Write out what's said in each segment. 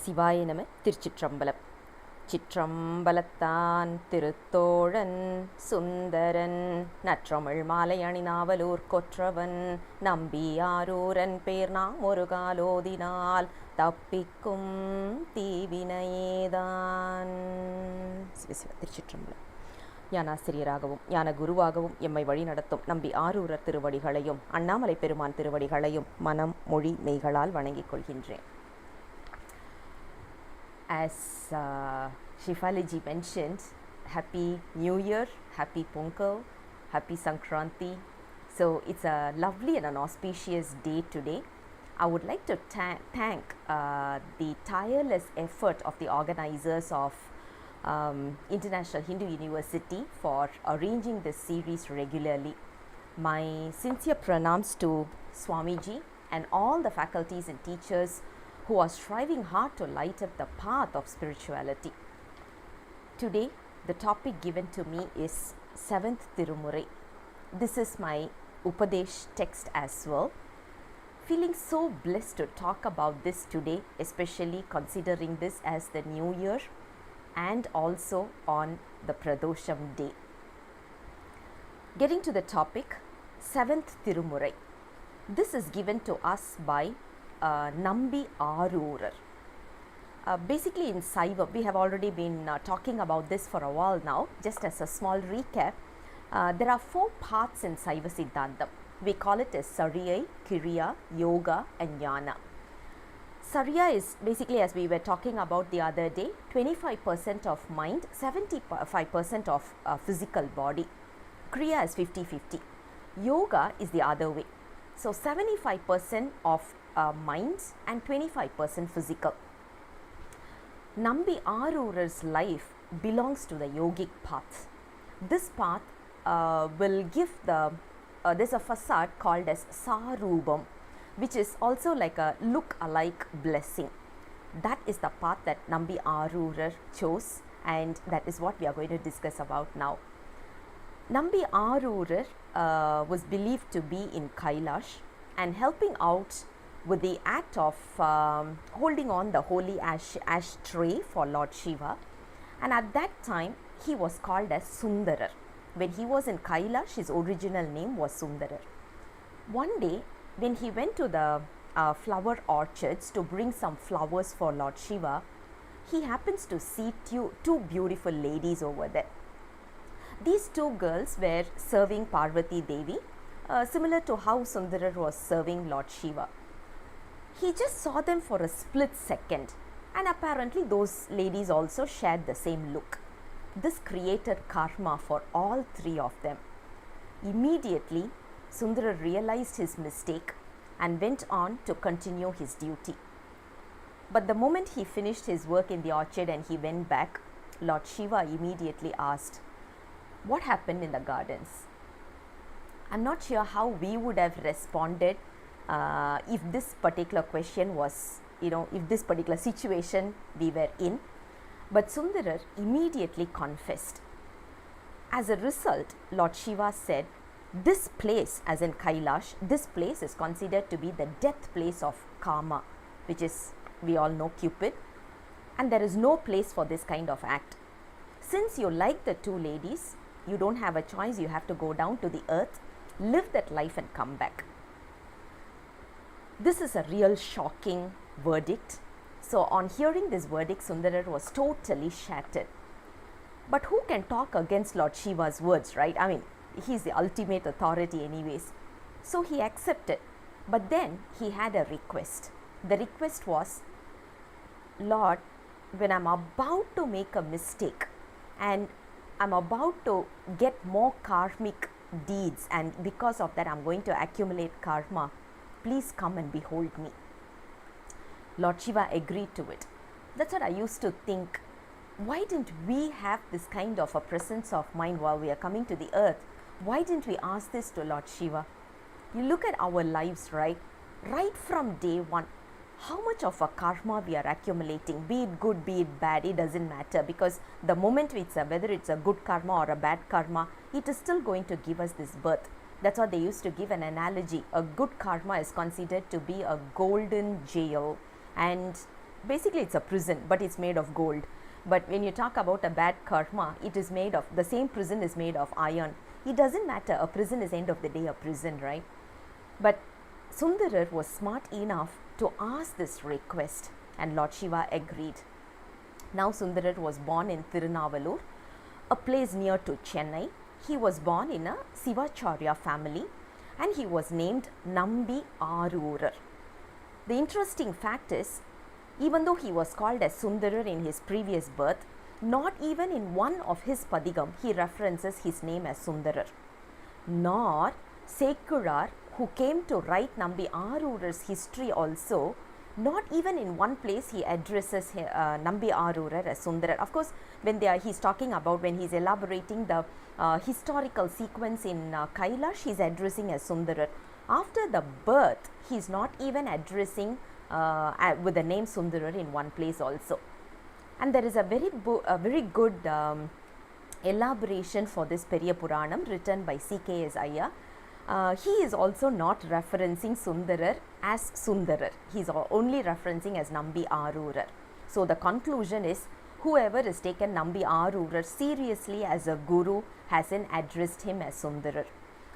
சிவாய நம. திருச்சிற்றம்பலம். சிற்றம்பலத்தான் திருத்தோழன் சுந்தரன் நற்றமிழ் மாலை அணிநாவலூர் கொற்றவன் நம்பி ஆரூரன் பேர் நாம் ஒரு காலோதினால் தப்பிக்கும் தீவினையேதான். சிவசிவ. திருச்சிற்றம்பலம். ஞானாசிரியராகவும் ஞான குருவாகவும் எம்மை வழி நடத்தும் நம்பி ஆரூரர் திருவடிகளையும் அண்ணாமலை பெருமான் திருவடிகளையும் மனம் மொழி மெய்களால் வணங்கிக் கொள்கின்றேன். As Shifalaji mentioned, Happy New Year, Happy Pongal, Happy Sankranti. So it's a lovely and an auspicious day today. I would like to thank the tireless effort of the organizers of International Hindu University for arranging this series regularly. My sincere pranams to Swamiji and all the faculties and teachers who are striving hard to light up the path of spirituality. Today, the topic given to me is 7th Thirumurai. This is my Upadesh text as well. Feeling so blessed to talk about this today, especially considering this as the New Year and also on the Pradosham day. Getting to the topic, 7th Thirumurai. This is given to us by Nambi Arurar. Basically in Saiva, we have already been talking about this for a while now. Just as a small recap, there are 4 paths in Saiva Siddhantam. We call it as Sariyai, Kiriya, Yoga and Jnana. Sariya is basically, as we were talking about the other day, 25% of mind, 75% of physical body. Kriya is 50-50. Yoga is the other way. So 75% of minds and 25% physical. Nambi Arurar's life belongs to the yogic path. This path will give there's a facade called as Sarubam, which is also like a look-alike blessing. That is the path that Nambi Arurar chose, and that is what we are going to discuss about now. Nambi Arurar was believed to be in Kailash and helping out with the act of holding on the holy ash tray for Lord Shiva, and at that time he was called as Sundarar. When he was in Kailash, his original name was Sundarar. One day when he went to the flower orchards to bring some flowers for Lord Shiva, he happens to see two beautiful ladies over there. These 2 girls were serving Parvati Devi, similar to how Sundarar was serving Lord Shiva. He just saw them for a split second, and apparently those ladies also shared the same look. This created karma for all 3 of them. Immediately, Sundarar realized his mistake and went on to continue his duty. But the moment he finished his work in the orchard and he went back, Lord Shiva immediately asked, "What happened in the gardens?" I'm not sure how we would have responded if this particular question was, if this particular situation we were in. But Sundarar immediately confessed. As a result, Lord Shiva said, this place, as in Kailash, this place is considered to be the death place of karma, which is, we all know, Cupid, and there is no place for this kind of act. Since you like the 2 ladies, you don't have a choice. You have to go down to the earth, live that life and come back. This is a real shocking verdict. So on hearing this verdict, Sundarar was totally shattered. But who can talk against Lord Shiva's words, right? I mean, he's the ultimate authority anyways. So he accepted. But then he had a request. The request was, "Lord, when I'm about to make a mistake and I'm about to get more karmic deeds, and because of that I'm going to accumulate karma, please come and behold me." Lord Shiva agreed to it. That's what I used to think. Why didn't we have this kind of a presence of mind while we are coming to the earth? Why didn't we ask this to Lord Shiva? You look at our lives, right? Right from day one, how much of a karma we are accumulating, be it good, be it bad, it doesn't matter, because the moment whether it's a good karma or a bad karma, it is still going to give us this birth. That's what they used to give an analogy. A good karma is considered to be a golden jail, and basically it's a prison, but it's made of gold. But when you talk about a bad karma, it is made of, the same prison is made of iron. It doesn't matter, a prison is end of the day a prison, right? But Sundarar was smart enough to ask this request, and Lord Shiva agreed. Now Sundarar was born in Thirunavalur, a place near to Chennai. He was born in a Sivacharya family, and he was named Nambi Arurar. The interesting fact is, even though he was called as Sundarar in his previous birth, not even in one of his padigam he references his name as Sundarar. Nor Sekular, who came to write Nambi Arurar's history also, not even in one place he addresses Nambi Arurar as Sundarar. Of course, when he's talking about, when he's elaborating the historical sequence in Kailash, he's addressing as Sundarar. After the birth, he's not even addressing with the name Sundarar in one place also. And there is a very good elaboration for this Periya Puranam written by C.K.S. Iyer. He is also not referencing Sundarar as Sundarar. He is only referencing as Nambi Arurar. So the conclusion is, whoever has taken Nambi Arurar seriously as a guru hasn't addressed him as Sundarar.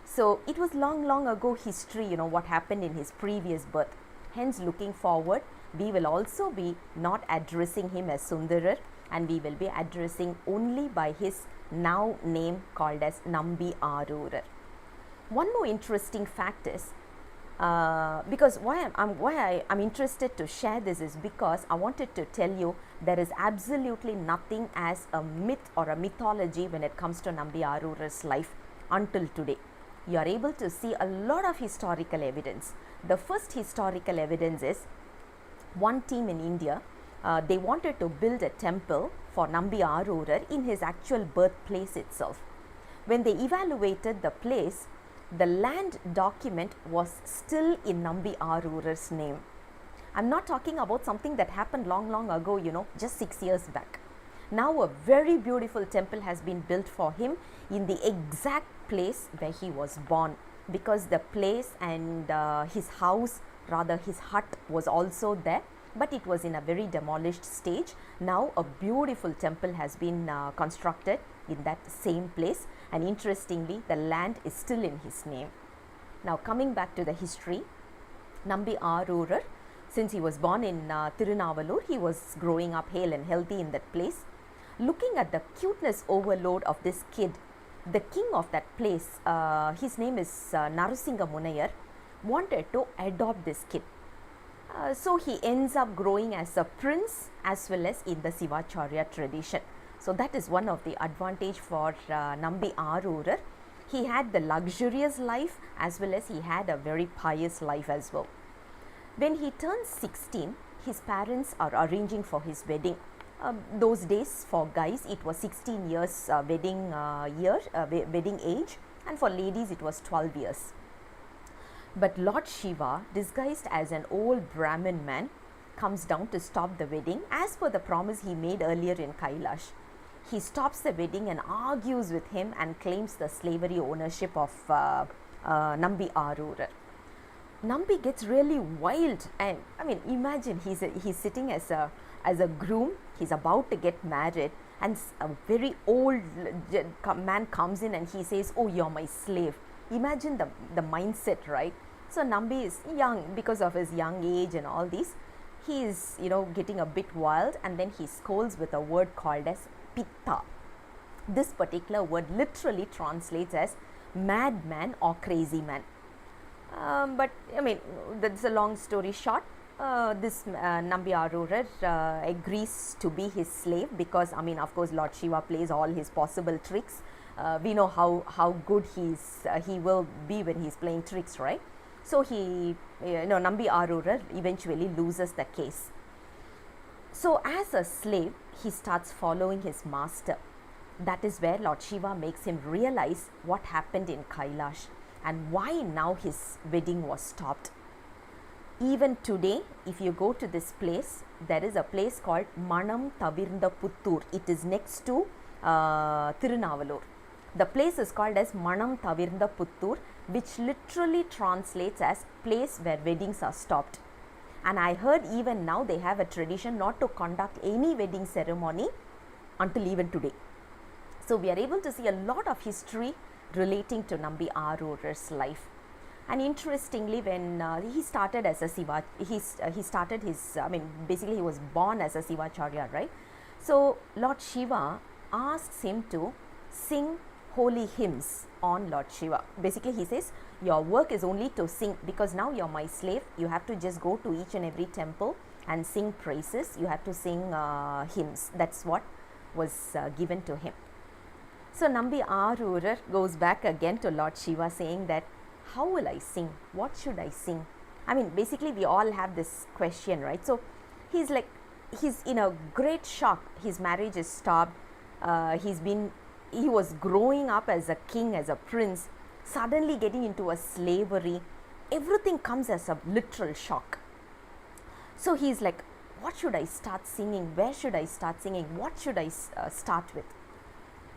So it was long ago history, what happened in his previous birth. Hence, looking forward, we will also be not addressing him as Sundarar, and we will be addressing only by his now name called as Nambi Arurar. One more interesting fact is, because why I'm interested to share this is because I wanted to tell you there is absolutely nothing as a myth or a mythology when it comes to Nambi Arurar's life until today. You are able to see a lot of historical evidence. The first historical evidence is one team in India, they wanted to build a temple for Nambi Arurar in his actual birthplace itself. When they evaluated the place, the land document was still in Nambi Arurar's name. I'm not talking about something that happened long ago, just 6 years back. Now a very beautiful temple has been built for him in the exact place where he was born, because the place and his house, rather his hut, was also there, but it was in a very demolished stage. Now a beautiful temple has been constructed in that same place, and interestingly the land is still in his name. Now coming back to the history, Nambi Arurar, since he was born in Thirunavalur, he was growing up hale and healthy in that place. Looking at the cuteness overload of this kid, the king of that place, his name is Narasingha Munayar, wanted to adopt this kid. So he ends up growing as a prince as well as in the Sivacharya tradition. So that is one of the advantage for Nambi Arurar. He had the luxurious life as well as he had a very pious life as well. When he turns 16, his parents are arranging for his wedding. Those days for guys it was 16 years wedding age, and for ladies it was 12 years. But Lord Shiva, disguised as an old Brahmin man, comes down to stop the wedding as per the promise he made earlier in Kailash. He stops the wedding and argues with him and claims the slavery ownership of Nambi Arurar. Nambi gets really wild, and I mean, imagine he's sitting as a groom, he's about to get married, and a very old man comes in and he says, "Oh, you're my slave." Imagine the mindset, right? So Nambi is young, because of his young age and all these, he is getting a bit wild, and then he scolds with a word called as pitta. This particular word literally translates as madman or crazy man. But I mean, that's a long story short. This Nambi Arurar agrees to be his slave, because I mean, of course, Lord Shiva plays all his possible tricks. We know how good he will be when he's playing tricks, right? So Nambi Arurar eventually loses the case. So as a slave, he starts following his master. That is where Lord Shiva makes him realize what happened in Kailash and why now his wedding was stopped. Even today, if you go to this place, there is a place called Manam Tavirnda Puttur. It is next to Thirunavalur. The place is called as Manam Tavirnda Puttur, which literally translates as place where weddings are stopped. And I heard even now they have a tradition not to conduct any wedding ceremony until even today. So we are able to see a lot of history relating to Nambi Arul's life. And interestingly, when he started as a Siva, he started his, basically he was born as a Sivacharya, right? So Lord Shiva asks him to sing holy hymns on Lord Shiva. Basically he says, your work is only to sing, because now you're my slave, you have to just go to each and every temple and sing praises, you have to sing hymns. That's what was given to him. So Nambi Arul goes back again to Lord Shiva saying that, how will I sing? What should I sing? Basically we all have this question, right? So he's in a great shock. His marriage is stopped. He was growing up as a king, as a prince, suddenly getting into a slavery. Everything comes as a literal shock. So he's like, what should I start singing? Where should I start singing? What should I start with?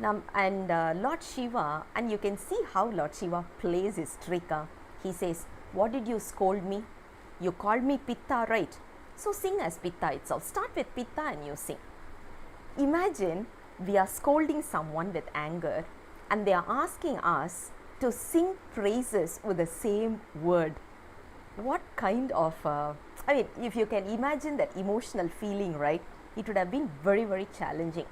Now, and Lord Shiva, and you can see how Lord Shiva plays his trick. He says, what did you scold me? You called me Pitta, right? So sing as Pitta itself. Start with Pitta and you sing. Imagine we are scolding someone with anger and they are asking us to sing praises with the same word. What kind of, if you can imagine that emotional feeling, right? It would have been very, very challenging.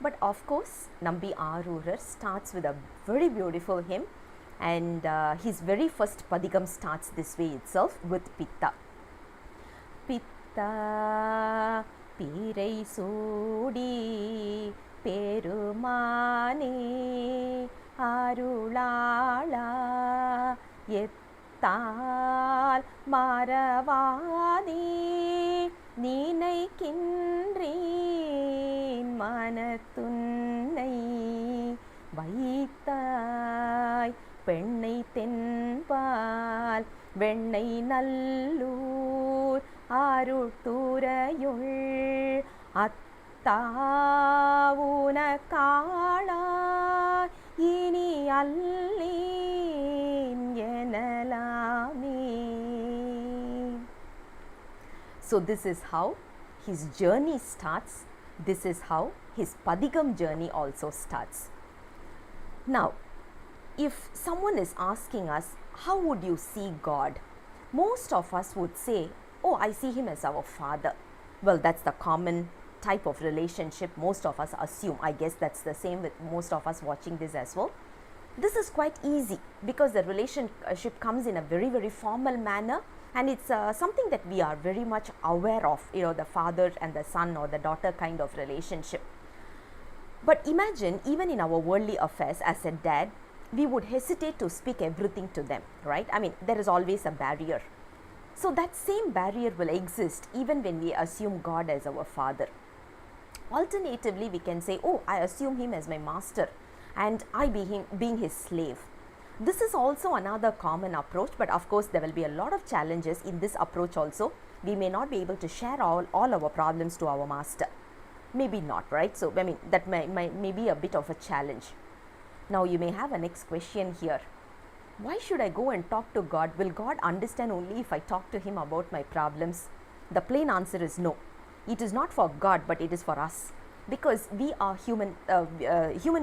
But of course, Nambi Arul starts with a very beautiful hymn, and his very first padigam starts this way itself with Pitta. Pitta Pirai Sudi Perumane Arulala Yettal Maravadi Ninaikinrin Manatunai Vaitai Pennai Tenpal Vennai Nallur Aruturayul Attavuna Kala Ini Allin Yenalami. So this is how his journey starts. This is how his padigam journey also starts. Now, if someone is asking us, how would you see God? Most of us would say, oh, I see him as our father. Well, that's the common type of relationship most of us assume. I guess that's the same with most of us watching this as well. This is quite easy because the relationship comes in a very, very formal manner, and it's something that we are very much aware of, the father and the son or the daughter kind of relationship. But imagine, even in our worldly affairs, as a dad, we would hesitate to speak everything to them, right? There is always a barrier. So that same barrier will exist even when we assume God as our father. Alternatively, we can say, oh, I assume him as my master and I being his slave. This is also another common approach, but of course there will be a lot of challenges in this approach also. We may not be able to share all our problems to our master. Maybe not, right? So, that may be a bit of a challenge. Now, you may have a next question here. Why should I go and talk to God? Will God understand only if I talk to him about my problems? The plain answer is no. It is not for God, but it is for us. Because we are human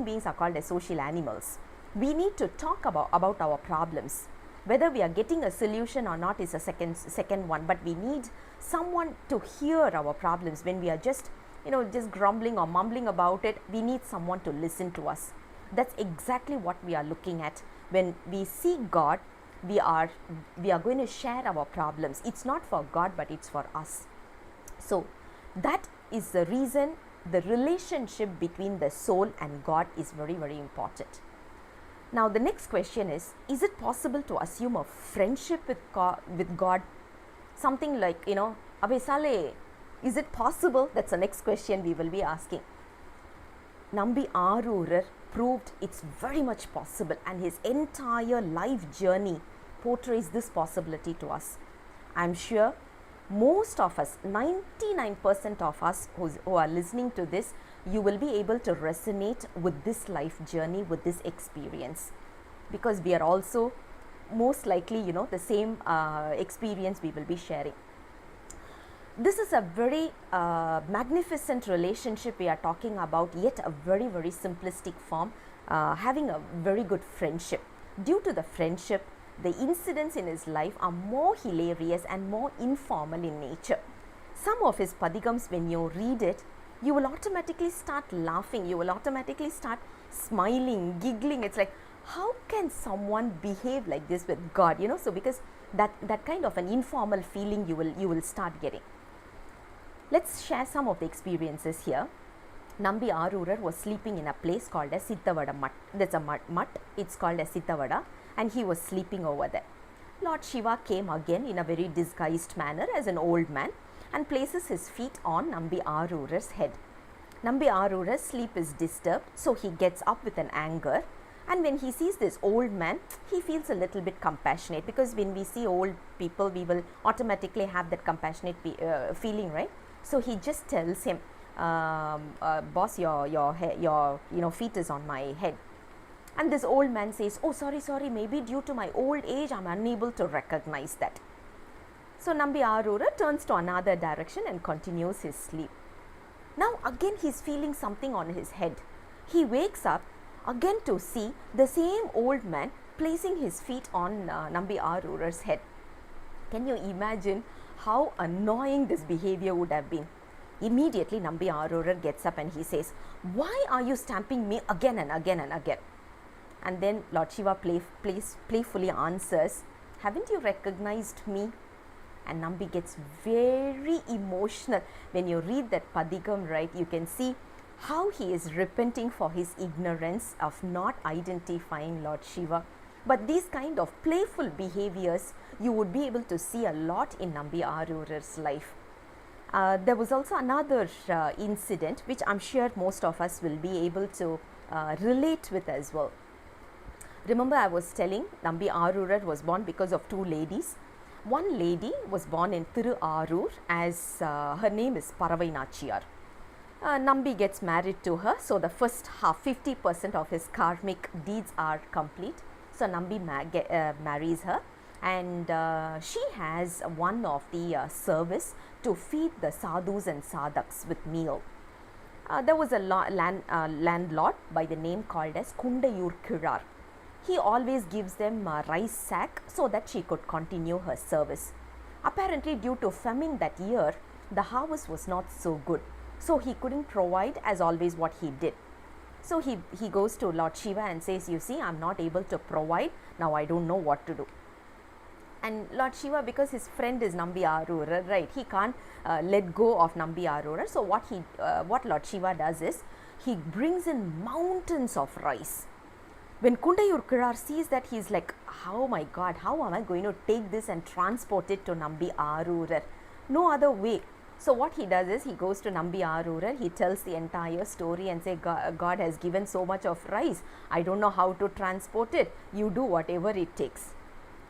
beings are called as social animals. We need to talk about our problems. Whether we are getting a solution or not is a second one, but we need someone to hear our problems. When we are just grumbling or mumbling about it, we need someone to listen to us. That's exactly what we are looking at. When we see God, we are going to share our problems. It's not for God, but it's for us. So that is the reason the relationship between the soul and God is very, very important. Now the next question is it possible to assume a friendship with God? Something like, Abhay Sale, is it possible? That's the next question we will be asking. Nambi Arul proved it's very much possible, and his entire life journey portrays this possibility to us. I'm sure most of us, 99% of us who are listening to this, you will be able to resonate with this life journey, with this experience, because we are also most likely, the same experience we will be sharing. this is a very magnificent relationship we are talking about, yet a very, very simplistic form, having a very good friendship. Due to the friendship, the incidents in his life are more hilarious and more informal in nature. Some of his padigams, when you read it, you will automatically start laughing, you will automatically start smiling, giggling. It's like, how can someone behave like this with God? You know, so because that kind of an informal feeling you will start getting. Let's share some of the experiences here. Nambi Arurar was sleeping in a place called as Sittavada Mutt. That's a mutt. It's called as Sittavada, and he was sleeping over there. Lord Shiva came again in a very disguised manner as an old man and places his feet on Nambi Arurar's head. Nambi Arurar's sleep is disturbed, so he gets up with an anger, and when he sees this old man, he feels a little bit compassionate, because when we see old people, we will automatically have that compassionate feeling, right? So he just tells him, boss, your feet is on my head. And this old man says, oh, sorry, maybe due to my old age, I'm unable to recognize that. So Nambi Arurar turns to another direction and continues his sleep. Now again he's feeling something on his head. He wakes up again to see the same old man placing his feet on Nambi Arurar's head. Can you imagine how annoying this behavior would have been? Immediately Nambi Arurar gets up and he says, why are you stamping me again and again and again? And then Lord Shiva playfully answers, haven't you recognized me? And Nambi gets very emotional. When you read that padigam, right, you can see how he is repenting for his ignorance of not identifying Lord Shiva. But these kind of playful behaviors, you would be able to see a lot in Nambi Arurar's life. There was also another incident which I'm sure most of us will be able to relate with as well. Remember, I was telling Nambi Arurar was born because of two ladies. One lady was born in Thirumurai as her name is Paravai Nachiyar. Nambi gets married to her, so the first half, 50% of his karmic deeds are complete. So Nambi marries her, and she has one of the service to feed the sadhus and sadhaks with meal. There was a landlord by the name called as Kundayur Kirar. He always gives them a rice sack so that she could continue her service. Apparently, due to famine that year, the harvest was not so good, so he couldn't provide as always what he did. So he goes to Lord Shiva and says, you see, I'm not able to provide, now I don't know what to do. And Lord Shiva, because his friend is Nambi Arurar, right, he can't let go of Nambi Arurar. So what Lord Shiva does is, he brings in mountains of rice. When Kundayur Kirar sees that, he is like, oh my God, how am I going to take this and transport it to Nambi Arurar? No other way. So what he does is, he goes to Nambi Arurar, he tells the entire story and say, God has given so much of rice, I don't know how to transport it, you do whatever it takes.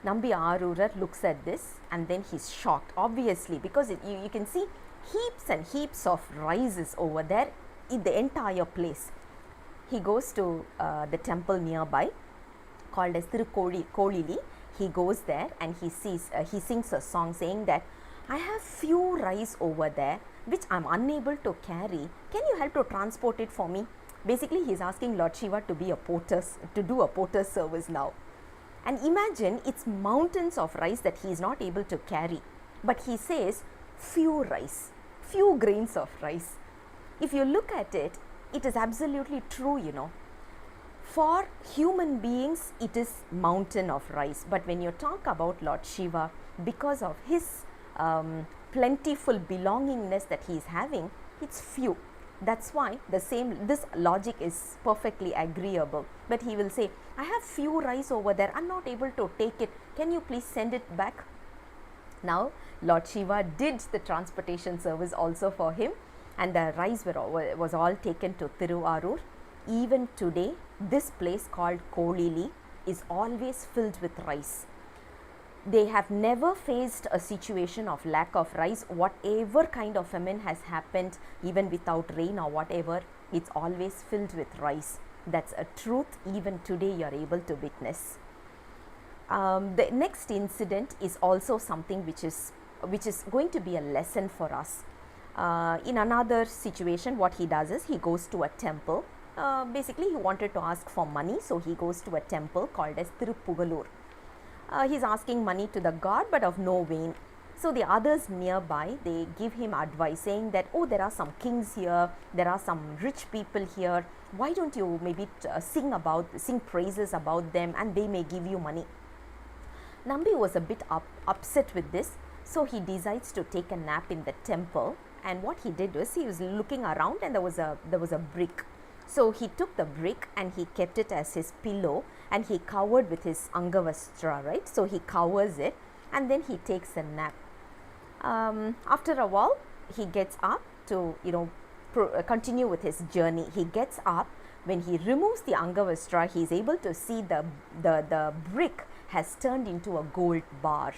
Nambi Arurar looks at this and then he's shocked, obviously, because you can see heaps and heaps of rices over there in the entire place. He goes to the temple nearby called as Thirumurai. He goes there and he sings a song saying that, I have few rice over there which I am unable to carry. Can you help to transport it for me? Basically, he is asking Lord Shiva to do a porter's service now. And imagine, it's mountains of rice that he is not able to carry. But he says few rice, few grains of rice. If you look at it, it is absolutely true, you know. For human beings, it is mountain of rice. But when you talk about Lord Shiva, because of his plentiful belongingness that he is having, it's few. That's why this logic is perfectly agreeable. But he will say, I have few rice over there, I'm not able to take it, can you please send it back? Now Lord Shiva did the transportation service also for him, and the rice was all taken to Thiruvallur. Even today, this place called Kolili is always filled with rice. They have never faced a situation of lack of rice. Whatever kind of famine has happened, even without rain or whatever, it's always filled with rice. That's a truth even today you are able to witness. The next incident is also something which is which is going to be a lesson for us. In another situation, what he does is he goes to a temple. Basically, he wanted to ask for money, so he goes to a temple called as Thirupugalur. He's asking money to the god, but of no vein. So the others nearby, they give him advice saying that, oh, there are some kings here, there are some rich people here, why don't you maybe sing praises about them, and they may give you money. Nambi was a bit upset with this, so he decides to take a nap in the temple. And what he did was, he was looking around and there was a brick. So he took the brick and he kept it as his pillow, and he covered with his Angavastra, right? So he covers it and then he takes a nap. After a while, he gets up to continue with his journey. He gets up. When he removes the Angavastra, he is able to see the brick has turned into a gold bar.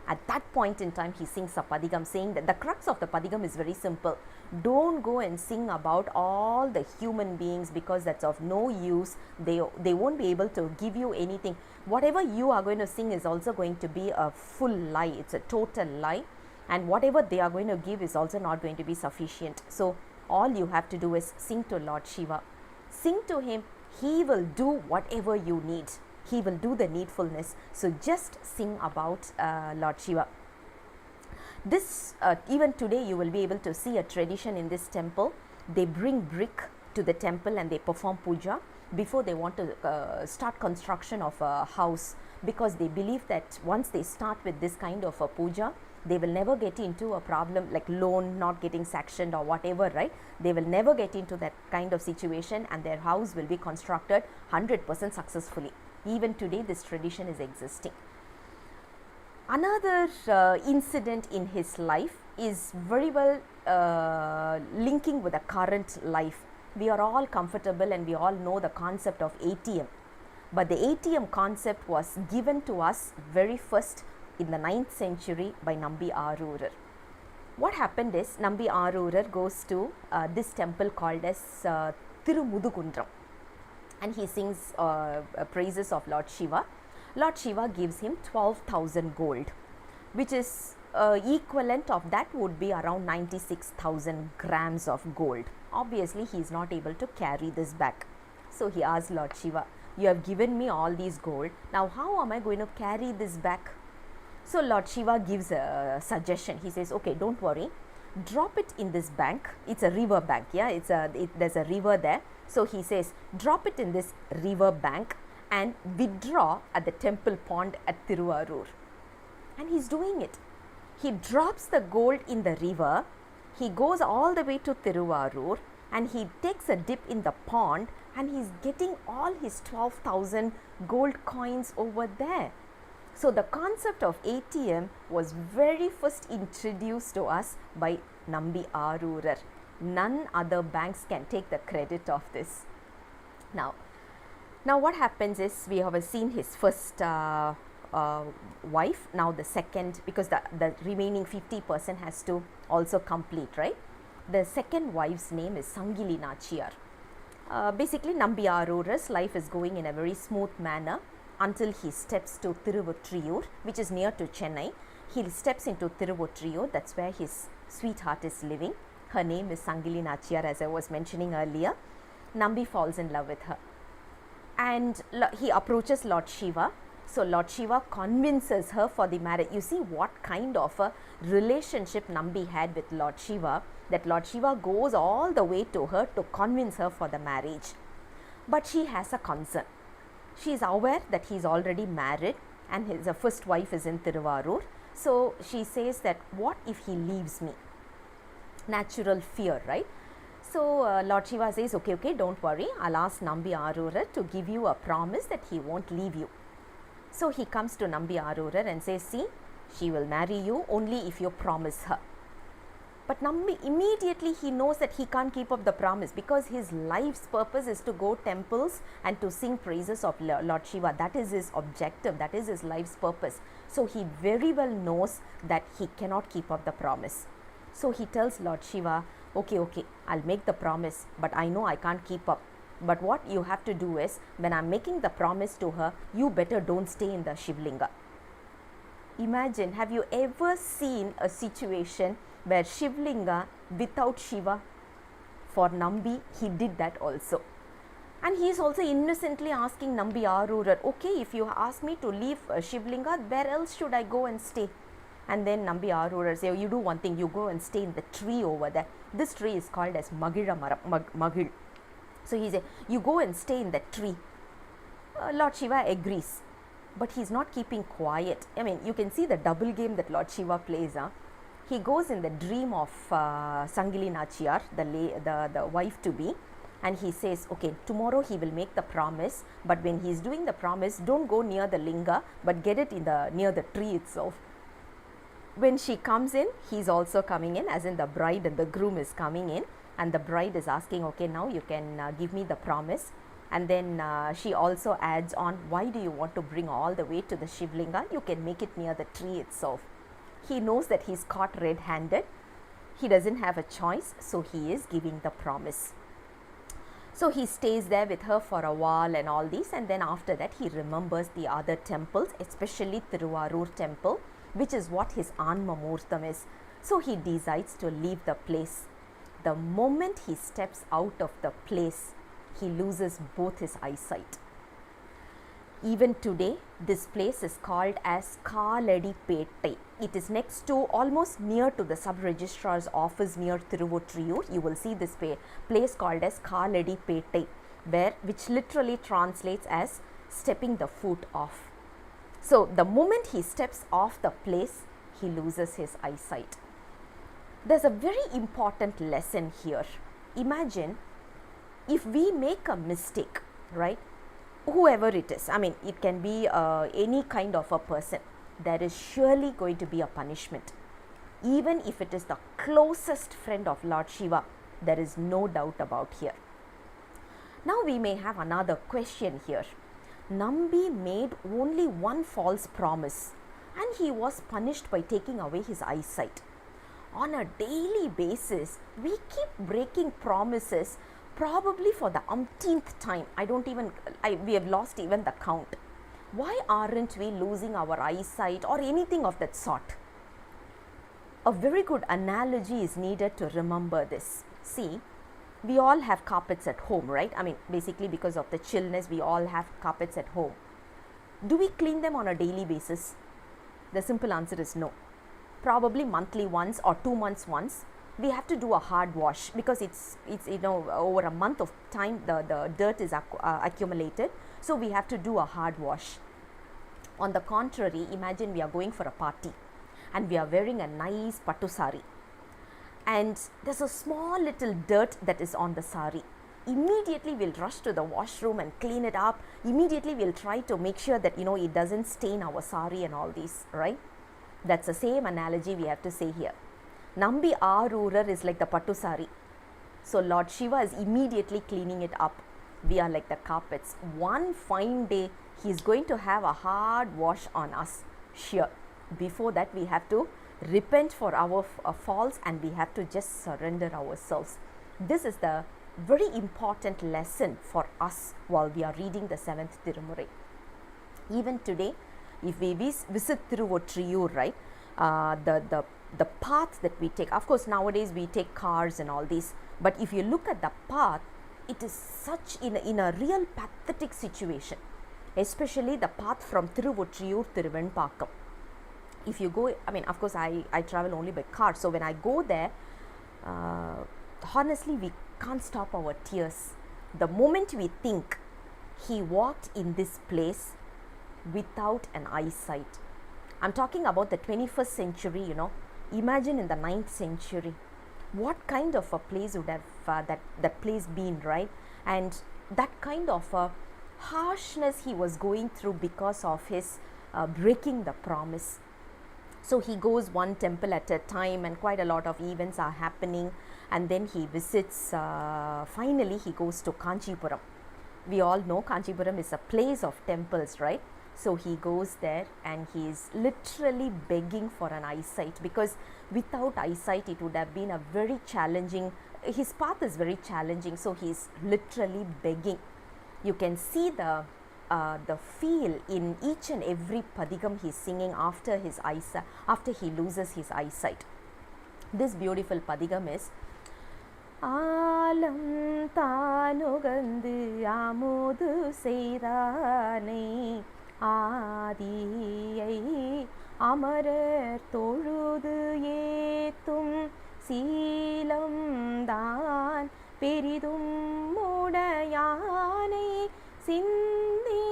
At that point in time, he sings a padigam saying that the crux of the padigam is very simple. Don't go and sing about all the human beings, because that's of no use. They won't be able to give you anything. Whatever you are going to sing is also going to be a full lie. It's a total lie. And whatever they are going to give is also not going to be sufficient. So all you have to do is sing to Lord Shiva. Sing to him. He will do whatever you need. He will do the needfulness. So just sing about Lord Shiva. This even today you will be able to see a tradition in this temple. They bring brick to the temple and they perform puja before they want to start construction of a house, because they believe that once they start with this kind of a puja, they will never get into a problem like loan not getting sanctioned or whatever, right? They will never get into that kind of situation, and their house will be constructed 100% successfully. Even today, this tradition is existing. Another incident in his life is very well linking with the current life. We are all comfortable and we all know the concept of ATM. But the ATM concept was given to us very first in the 9th century by Nambi Arul. What happened is, Nambi Arul goes to this temple called as Thirumudukundram, and he sings praises of Lord Shiva. Lord Shiva gives him 12,000 gold, which is equivalent of that would be around 96,000 grams of gold. Obviously, he is not able to carry this back. So he asks Lord Shiva, you have given me all these gold. Now, how am I going to carry this back? So Lord Shiva gives a suggestion. He says, okay, don't worry. Drop it in this bank. It's a river bank. Yeah, there's a river there. So he says, drop it in this river bank and withdraw at the temple pond at Thiruvarur. And he's doing it. He drops the gold in the river. He goes all the way to Thiruvarur and he takes a dip in the pond, and he's getting all his 12,000 gold coins over there. So the concept of ATM was very first introduced to us by Nambi Arul. None other banks can take the credit of this. Now what happens is, we have seen his first wife. Now the second, because the remaining 50% has to also complete, right? The second wife's name is Sangili Nachiyar. Basically, Nambi Arul's life is going in a very smooth manner until he steps to Thiruvottriyur, which is near to Chennai. He steps into Thiruvottriyur. That's where his sweetheart is living. Her name is Sangili Nachiyar, as I was mentioning earlier. Nambi falls in love with her, and he approaches Lord Shiva. So Lord Shiva convinces her for the marriage. You see what kind of a relationship Nambi had with Lord Shiva, that Lord Shiva goes all the way to her to convince her for the marriage. But she has a concern. She is aware that he is already married and his first wife is in Thiruvarur. So she says that, what if he leaves me? Natural fear, right? So Lord Shiva says, okay, don't worry. I'll ask Nambi Arul to give you a promise that he won't leave you. So he comes to Nambi Arul and says, see, she will marry you only if you promise her. But Nambi, immediately he knows that he can't keep up the promise, because his life's purpose is to go temples and to sing praises of Lord Shiva. That is his objective, that is his life's purpose. So he very well knows that he cannot keep up the promise. So he tells Lord Shiva, okay, I'll make the promise, but I know I can't keep up. But what you have to do is, when I'm making the promise to her, you better don't stay in the Shivlinga. Imagine, have you ever seen a situation where Shivlinga without Shiva? For Nambi, he did that also. And he is also innocently asking Nambi Arul, okay, if you ask me to leave Shivlinga, where else should I go and stay? And then Nambi Arul say, you do one thing, you go and stay in the tree over there. This tree is called as Magila Maram, Magil. So he said, you go and stay in that tree. Lord Shiva agrees, but he is not keeping quiet. I mean, you can see the double game that Lord Shiva plays. He goes in the dream of Sangili Nachiyar, the wife to be, and he says, okay, tomorrow he will make the promise, but when he is doing the promise, don't go near the linga, but get it near the tree itself. When she comes in, he is also coming in, as in the bride and the groom is coming in, and the bride is asking, okay, now you can give me the promise. And then she also adds on, why do you want to bring all the way to the Shivlinga? You can make it near the tree itself. He knows that he's caught red-handed. He doesn't have a choice, so he is giving the promise. So he stays there with her for a while and all these, and then after that he remembers the other temples, especially Thiruvarur temple, which is what his Anma Murtam is. So he decides to leave the place. The moment he steps out of the place, he loses both his eyesight. Even today, this place is called as Kaladipettai. It is next to, almost near to the sub-registrar's office near Thiruvotriyur. You will see this place called as Kaladipettai, which literally translates as stepping the foot off. So, the moment he steps off the place, he loses his eyesight. There's a very important lesson here. Imagine if we make a mistake, right? Whoever it is, I mean, it can be any kind of a person, there is surely going to be a punishment. Even if it is the closest friend of Lord Shiva, there is no doubt about here. Now we may have another question here. Nambi made only one false promise and he was punished by taking away his eyesight. On a daily basis, we keep breaking promises, probably for the umpteenth time. We have lost even the count. Why aren't we losing our eyesight or anything of that sort? A very good analogy is needed to remember this. See, we all have carpets at home, right? I mean, basically because of the chillness, we all have carpets at home. Do we clean them on a daily basis? The simple answer is no. Probably monthly once or 2 months once. We have to do a hard wash because it's over a month of time the dirt is accumulated, so we have to do a hard wash. On the contrary, imagine we are going for a party and we are wearing a nice pattu sari and there's a small little dirt that is on the sari. Immediately we'll rush to the washroom and clean it up. Immediately we'll try to make sure that it doesn't stain our sari and all these, right? That's the same analogy we have to say here. Nambi Arul is like the pattu sari. So Lord Shiva is immediately cleaning it up. We are like the carpets. One fine day, he is going to have a hard wash on us. Sure. Before that, we have to repent for our faults and we have to just surrender ourselves. This is the very important lesson for us while we are reading the 7th Thirumurai. Even today, if we visit Thiruvotriyur, right, the path that we take, of course nowadays we take cars and all these, but if you look at the path, it is such in a real pathetic situation, especially the path from Thiruvotriyur to Thiruvenpakam. If you go, I mean, of course I travel only by car, so when I go there, honestly we can't stop our tears. The moment we think he walked in this place without an eyesight. I'm talking about the 21st century, Imagine in the 9th century, what kind of a place would have that place been, right? And that kind of a harshness he was going through because of his breaking the promise. So he goes one temple at a time and quite a lot of events are happening, and then he visits, finally he goes to Kanchipuram. We all know Kanchipuram is a place of temples, right? So he goes there and he is literally begging for an eyesight, because without eyesight it would have been a very challenging, his path is very challenging, so he is literally begging. You can see the the feel in each and every padigam he's singing after he loses his eyesight. This beautiful padigam is ஆலம் தானுகந்து அமுது செய்தானை ஆதியை அமரர் தொழுது ஏத்தும் சீலம் தான் பெரிதும் உடையானை சிந்தி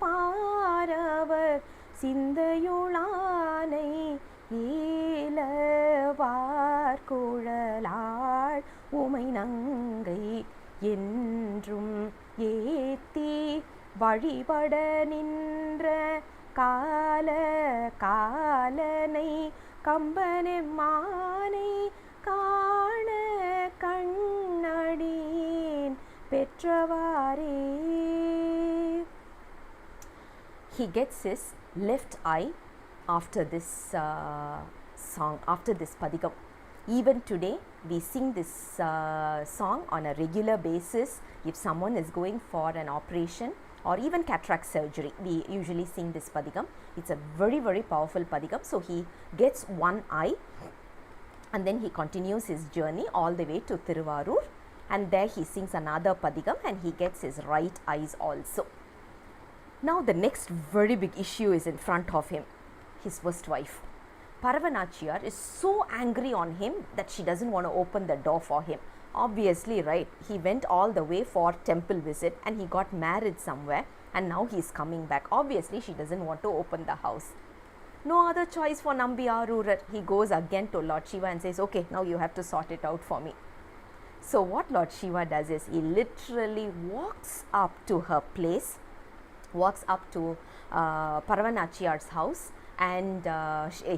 borrower சிந்தையுளானை ஈலவார் குழலாள் உமை நங்கை என்றும் ஏத்தி வழிபட நின்ற காலனை கம்பனெம்மானை காண கண்ணடியேன் பெற்றவாரே. He gets his left eye after this song, after this padigam. Even today we sing this song on a regular basis. If someone is going for an operation or even cataract surgery, we usually sing this padigam. It's a very, very powerful padigam. So he gets one eye and then he continues his journey all the way to Thiruvarur, and there he sings another padigam and he gets his right eyes also. Now the next very big issue is in front of him, his first wife. Paravanachiyar is so angry on him that she doesn't want to open the door for him. Obviously, right, he went all the way for temple visit and he got married somewhere, and now he is coming back. Obviously she doesn't want to open the house. No other choice for Nambi Arurar. He goes again to Lord Shiva and says, okay, now you have to sort it out for me. So what Lord Shiva does is he literally walks up to her place, walks up to Paravanachiyar's house, and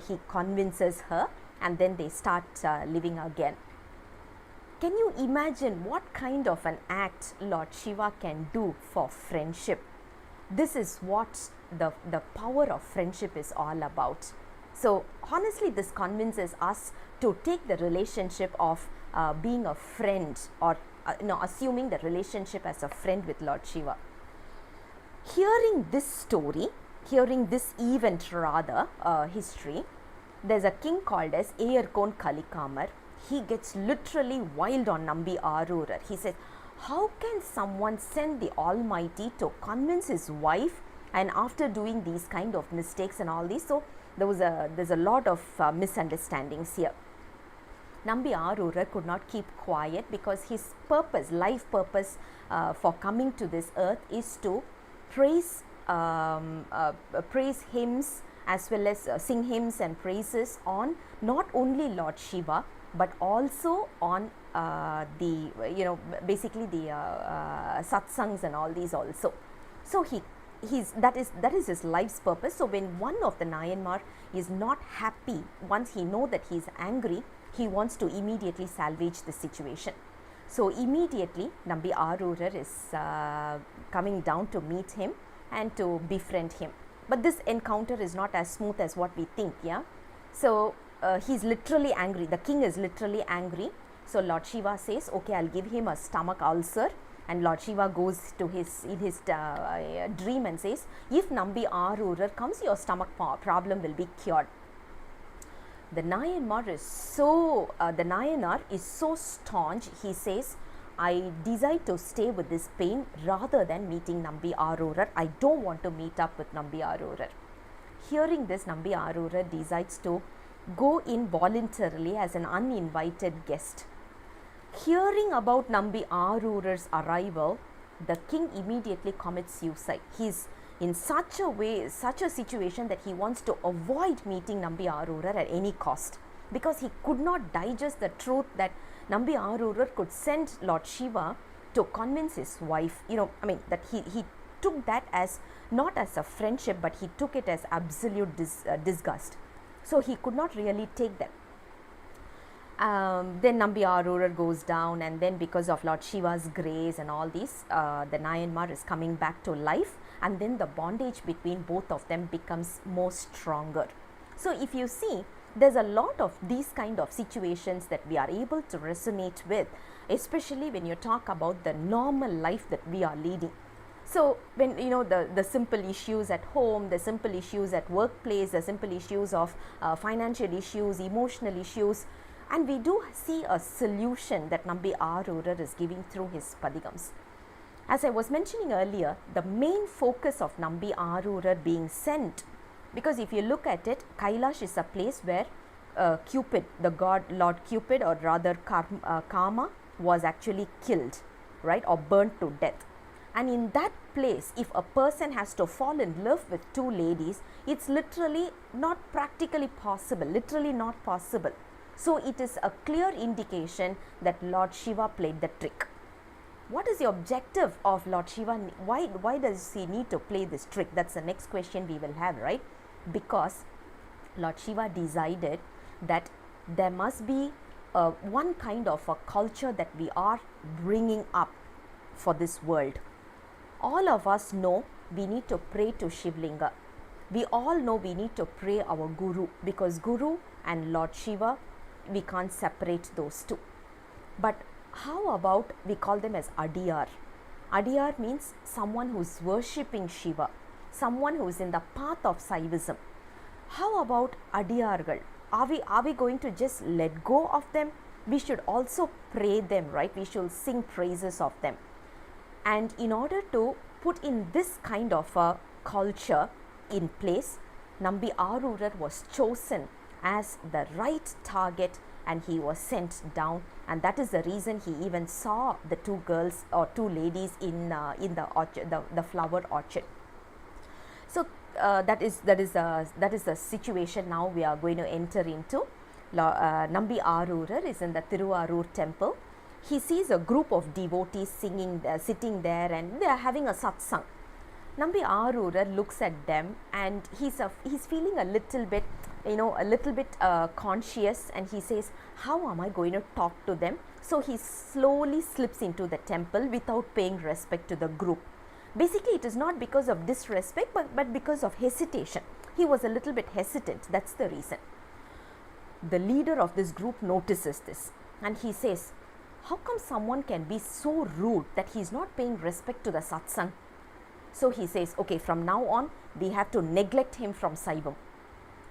he convinces her, and then they start living again. Can you imagine what kind of an act Lord Shiva can do for friendship? This is what the power of friendship is all about. So honestly, this convinces us to take the relationship of being a friend, or assuming the relationship as a friend with Lord Shiva. Hearing this story, hearing this event rather, history, there's a king called as Ayarkon Kalikamar. He gets literally wild on Nambi Arurar. He says, how can someone send the Almighty to convince his wife, and after doing these kind of mistakes and all these? So there's a lot of misunderstandings here. Nambi Arurar could not keep quiet because his purpose, life purpose for coming to this earth is to praise hymns as well as sing hymns and praises on not only Lord Shiva but also on basically the satsangs and all these also. So that is his life's purpose. So when one of the Nayanmar is not happy, once he know that he is angry, he wants to immediately salvage the situation. So immediately Nambi Arurar is coming down to meet him and to befriend him. But this encounter is not as smooth as what we think, yeah. So he's literally angry. The king is literally angry. So Lord Shiva says, okay, I'll give him a stomach ulcer. And Lord Shiva goes to his dream and says, if Nambi Arurar comes, your stomach problem will be cured. The Nayanar is so staunch. He says, I desire to stay with this pain rather than meeting Nambi Arurar. I don't want to meet up with Nambi Arurar. Hearing this, Nambi Arurar decides to go in voluntarily as an uninvited guest. Hearing about Nambi Arurar's arrival, the king immediately commits suicide. He's in such a way, such a situation that he wants to avoid meeting Nambi Arurar at any cost, because he could not digest the truth that Nambi Arurar could send Lord Shiva to convince his wife. That he took that as not as a friendship, but he took it as absolute disgust. So he could not really take that. Then Nambi Arurar goes down, and then because of Lord Shiva's grace and all these, the Nayanmar is coming back to life, and then the bondage between both of them becomes more stronger. So if you see, there's a lot of these kind of situations that we are able to resonate with, especially when you talk about the normal life that we are leading. So when the simple issues at home, the simple issues at workplace, the simple issues of financial issues, emotional issues, and we do see a solution that Nambi Arul is giving through his Padigams. As I was mentioning earlier, the main focus of Nambi Arul being sent, because if you look at it, Kailash is a place where Cupid, the god Lord Cupid, or rather Kama, was actually killed, right, or burnt to death. And in that place, if a person has to fall in love with two ladies, it's literally not practically possible, literally not possible. So it is a clear indication that Lord Shiva played the trick. What is the objective of Lord Shiva? Why does he need to play this trick? That's the next question we will have, right? Because Lord Shiva decided that there must be one kind of a culture that we are bringing up for this world. All of us know we need to pray to Shivlinga. We all know we need to pray our Guru, because Guru and Lord Shiva, we can't separate those two. But how about we call them as Adiyar? Adiyar means someone who is worshipping Shiva, someone who is in the path of Saivism. How about Adiyargal? Are we going to just let go of them? We should also pray them, right? We should sing praises of them. And in order to put in this kind of a culture in place, Nambi Arul was chosen as the right target, and he was sent down, and that is the reason he even saw the two girls or two ladies in the orchard, the flower orchard. So that is the situation now we are going to enter into. Nambi Arul is in the Thirumurai temple. He sees a group of devotees sitting there, and they are having a satsang. Nambi Arul looks at them, and he's feeling a little bit, conscious, and he says, how am I going to talk to them? So he slowly slips into the temple without paying respect to the group. Basically, it is not because of disrespect, but because of hesitation. He was a little bit hesitant, that's the reason. The leader of this group notices this, and he says, how come someone can be so rude that he is not paying respect to the satsang? So he says, okay, from now on, we have to neglect him from Saivam.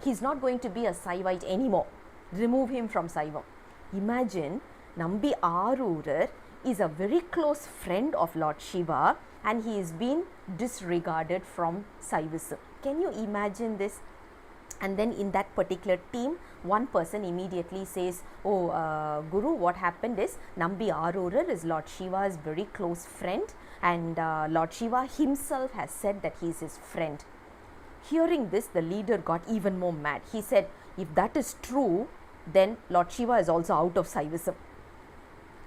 He's not going to be a Saivite anymore. Remove him from Saivam. Imagine, Nambi Arul is a very close friend of Lord Shiva, and he is being disregarded from Saivism. Can you imagine this? And then in that particular team, one person immediately says, oh, Guru, what happened is Nambi Arul is Lord Shiva's very close friend, and Lord Shiva himself has said that he is his friend. Hearing this, the leader got even more mad. He said, if that is true, then Lord Shiva is also out of Saivism.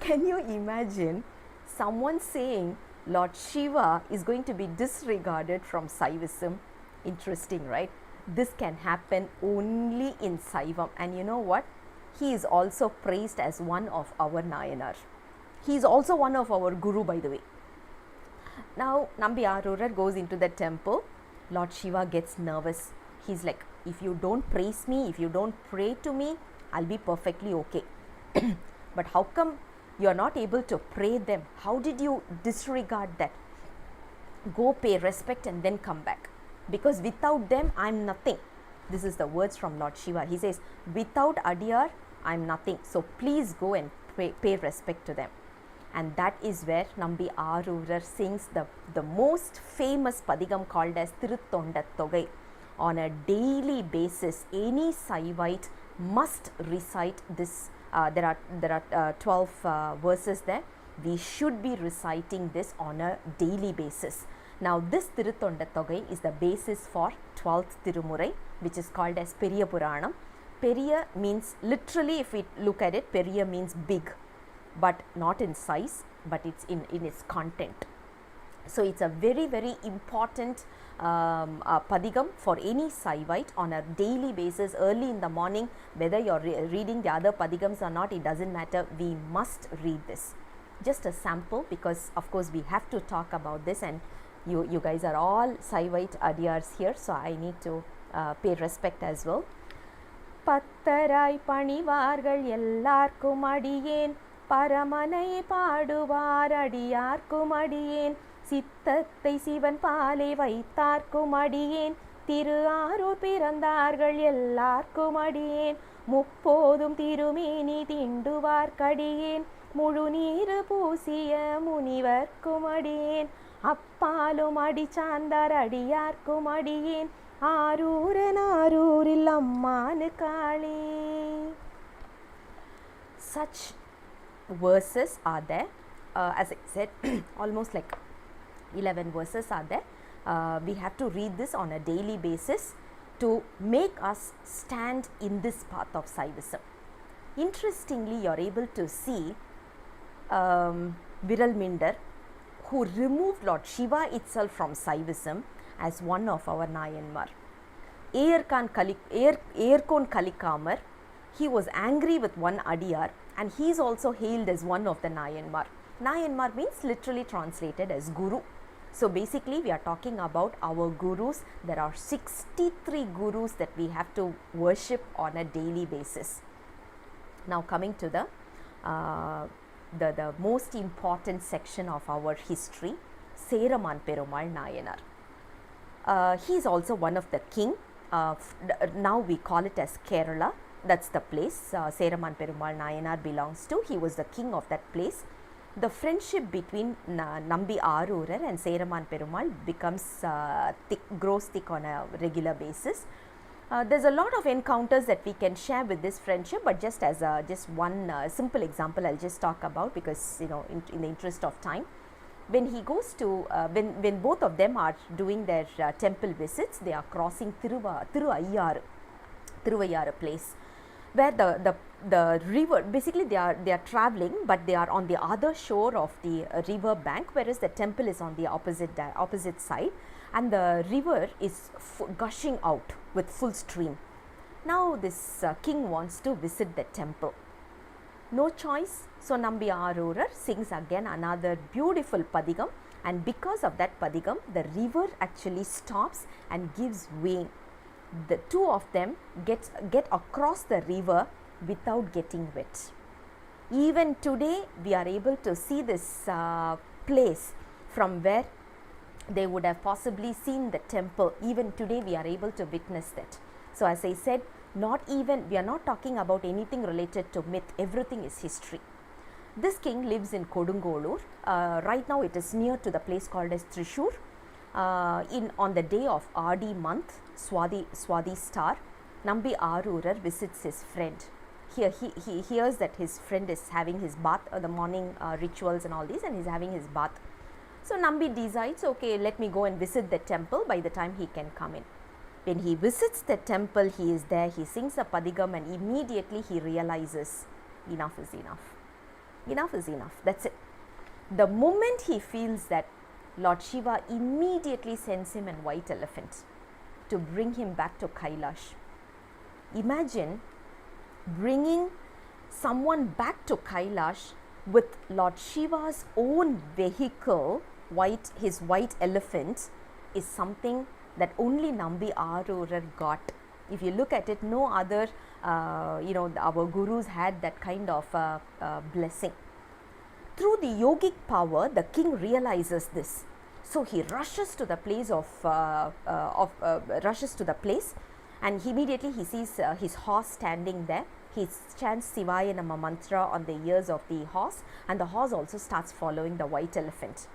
Can you imagine someone saying Lord Shiva is going to be disregarded from Saivism? Interesting, right? This can happen only in Saivam, and you know what? He is also praised as one of our Nayanar. He is also one of our Guru, by the way. Now, Nambi Arul goes into the temple. Lord Shiva gets nervous. He's like, if you don't praise me, if you don't pray to me, I'll be perfectly okay. But how come you are not able to pray them? How did you disregard that? Go pay respect and then come back. Because without them, I'm nothing. This is the words from Lord Shiva. He says, without Adiyar, I'm nothing. So please go and pay respect to them. And that is where Nambi Arul sings the most famous Padigam called as Thiruttondattogai. On a daily basis, any Saivite must recite this. There are 12 verses there. We should be reciting this on a daily basis. Now, this Thiruttondattogai is the basis for 12th Thirumurai, which is called as Periya Puranam. Periya means, literally if we look at it, Periya means big, but not in size, but it's in its content. So, it's a very, very important Padigam for any Saivite on a daily basis, early in the morning. Whether you are reading the other Padigams or not, it doesn't matter, we must read this. Just a sample, because of course we have to talk about this, and you guys are all Saivite Adiyars here, so I need to pay respect as well. Pattarai panivargal ellarkum adiyen, Paramanai paduvar adiyarkum adiyen, சித்தத்தை சிவன் பாலை வைத்தார்க்கும் அடியேன், திரு ஆரூர் பிறந்தார்கள் எல்லார்க்கும் அடியேன், முப்போதும் திருமேனி திண்டுவார்க்கடியேன், முழு நீரு பூசிய முனிவர்க்கும் அடியேன், அப்பாலும் அடி சார்ந்தார் அடியார்க்கும் அடியேன், ஆரூரன் ஆரூரில் அம்மானு காளே. Such verses are there. As I said, almost like 11 verses are there. We have to read this on a daily basis to make us stand in this path of Saivism. Interestingly, you are able to see Viral Minder, who removed Lord Shiva itself from Saivism as one of our Nayanmar. Erkon Kalikamar, he was angry with one Adiyar, and he is also hailed as one of the Nayanmar. Nayanmar means literally translated as Guru. So basically we are talking about our Gurus. There are 63 Gurus that we have to worship on a daily basis. Now coming to the most important section of our history, Seraman Perumal Nayanar. He is also one of the king. Now we call it as Kerala. That's the place Seraman Perumal Nayanar belongs to. He was the king of that place. The friendship between Nambi Arurar and Seraman Perumal becomes grows thick on a regular basis. There's a lot of encounters that we can share with this friendship, but just as just one simple example I'll just talk about, because in the interest of time. When he goes to when both of them are doing their temple visits, they are crossing Thiruvayar place, where the river, basically they are traveling, but they are on the other shore of the river bank, whereas the temple is on the opposite side, and the river is gushing out with full stream. Now this king wants to visit the temple. No choice, so Nambi Arurar sings again another beautiful padigam, and because of that padigam, the river actually stops and gives way. The two of them get across the river without getting wet. Even today we are able to see this place from where they would have possibly seen the temple. Even today we are able to witness that. So as I said, we are not talking about anything related to myth. Everything is history. This king lives in Kodungolur. Right now it is near to the place called as Trishur. On the day of Adi month, Swadi star, Nambi Arurar visits his friend. Here he hears that his friend is having his bath, the morning rituals and all these, and he's having his bath. So Nambi decides, okay, let me go and visit the temple by the time he can come in. When he visits the temple, he is there, he sings a padigam, and immediately he realizes enough is enough. Enough is enough, that's it. The moment he feels that, Lord Shiva immediately sends him a white elephant to bring him back to Kailash. Imagine bringing someone back to Kailash with Lord Shiva's own vehicle, his white elephant, is something that only Nambi Arurar got. If you look at it, no other, our gurus had that kind of blessing. Through the yogic power, the king realizes this. So he rushes to the place, and immediately he sees his horse standing there. He chants Sivaya Nama mantra on the ears of the horse, and the horse also starts following the white elephant.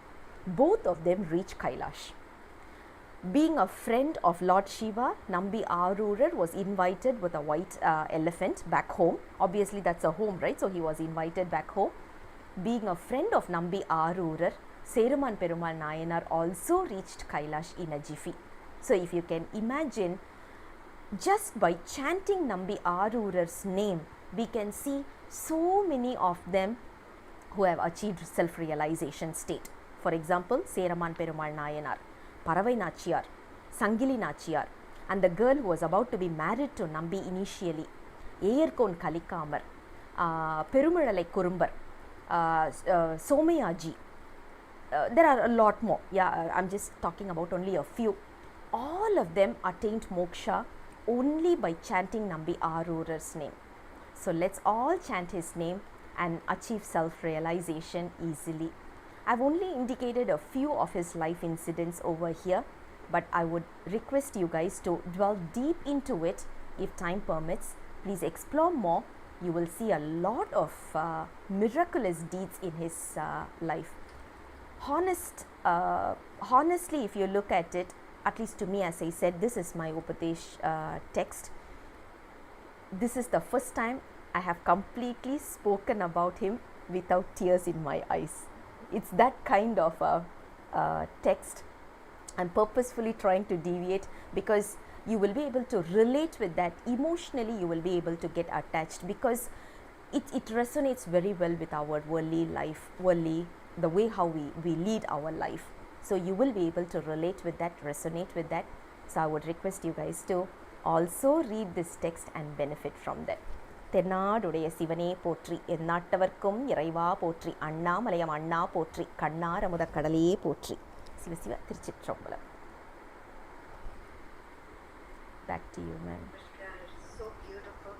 Both of them reach Kailash. Being a friend of Lord Shiva, Nambi Arurar was invited with a white elephant back home. Obviously that's a home, right? So he was invited back home. Being a friend of Nambi Arurar, Seraman Perumal Nayanar also reached Kailash in a jiffy. So if you can imagine, just by chanting Nambi Arurar's name, we can see so many of them who have achieved self-realization state. For example, Seraman Perumal Nayanar, Paravai Nachiyar, Sangili Nachiyar, and the girl who was about to be married to Nambi initially, Erkon Kalikamar, Perumalai Kurumbar, Somayaji. There are a lot more. Yeah, I'm just talking about only a few. All of them attained moksha only by chanting Nambi Arurar's name. So let's all chant his name and achieve self-realization easily. I've only indicated a few of his life incidents over here, but I would request you guys to dwell deep into it if time permits. Please explore more. You will see a lot of miraculous deeds in his life. Honestly, if you look at it, at least to me, as I said, this is my Upadesh text. This is the first time I have completely spoken about him without tears in my eyes. It's that kind of text. I'm purposefully trying to deviate because you will be able to relate with that. Emotionally, you will be able to get attached because it resonates very well with our worldly life, the way how we lead our life. So you will be able to relate with that, resonate with that. So I would request you guys to also read this text and benefit from that. தென்னாடுடைய சிவனே போற்றி, எந்நாட்டவர்க்கும் இறைவா போற்றி, அண்ணாமலையம் அண்ணா போற்றி, கண்ணார் அமுத கடலையே போற்றி. சிவ சிவ திருச்சிற்றம்பலம். Back to you, ma'am.